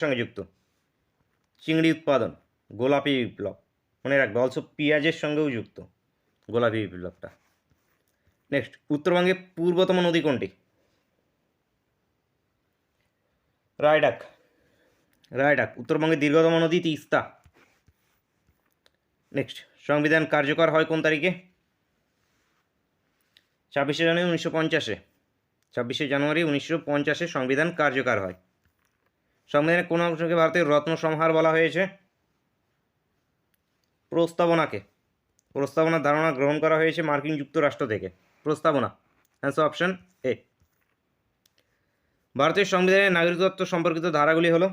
সঙ্গে যুক্ত? চিংড়ি উৎপাদন, গোলাপি বিপ্লব, মনে রাখবে। অলসো পেঁয়াজের সঙ্গেও যুক্ত গোলাপি বিপ্লবটা। নেক্সট, উত্তরবঙ্গের পূর্বতম নদী কোনটি? রায়ডাক। রায়ডাক। উত্তরবঙ্গের দীর্ঘতম নদী তিস্তা। নেক্সট, সংবিধান কার্যকর হয় কোন তারিখে? 26শে জানুয়ারি 1950-এ। 26শে জানুয়ারি 1950-এ সংবিধান কার্যকর হয়। সংবিধানের কোন অংশকে ভারতের রত্ন সংহার বলা হয়েছে? প্রস্তাবনাকে। প্রস্তাবনার ধারণা গ্রহণ করা হয়েছে মার্কিন যুক্তরাষ্ট্র থেকে। প্রস্তাবনা, অ্যান্সার অপশন এ। ভারতের সংবিধানের নাগরিকত্ব সম্পর্কিত ধারাগুলি হলো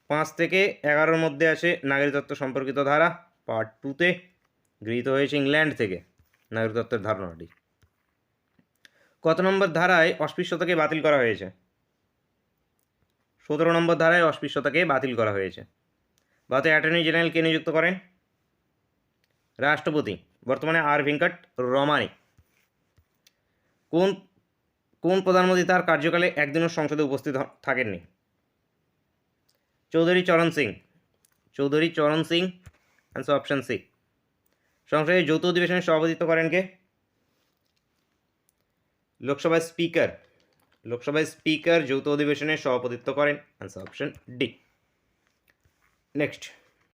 5 থেকে 11-র মধ্যে আছে নাগরিকত্ব সম্পর্কিত ধারা। পার্ট 2-তে গৃহীত হয়েছে ইংল্যান্ড থেকে নাগরিকত্বের ধারণাটি। কত নম্বর ধারায় অস্পৃশ্যতাকে বাতিল করা হয়েছে? 17 নম্বর ধারায় অস্পৃশ্যতাকে বাতিল করা হয়েছে। ভারতের অ্যাটর্নি জেনারেল কে নিযুক্ত করেন? রাষ্ট্রপতি, বর্তমানে আর ভেঙ্কট রমানি। কোন কোন প্রধানমন্ত্রী তার কার্যকালে একদিনও সংসদে উপস্থিত থাকেননি? Chaudhary Charan Singh. Chaudhary Charan Singh, answer option C. সংসদের যৌথ অধিবেশনে সভাপতিত্ব করেন কে? লোকসভার স্পিকার। লোকসভার স্পিকার যৌথ অধিবেশনে সভাপতিত্ব করেন, অ্যান্সার অপশন ডি। নেক্সট,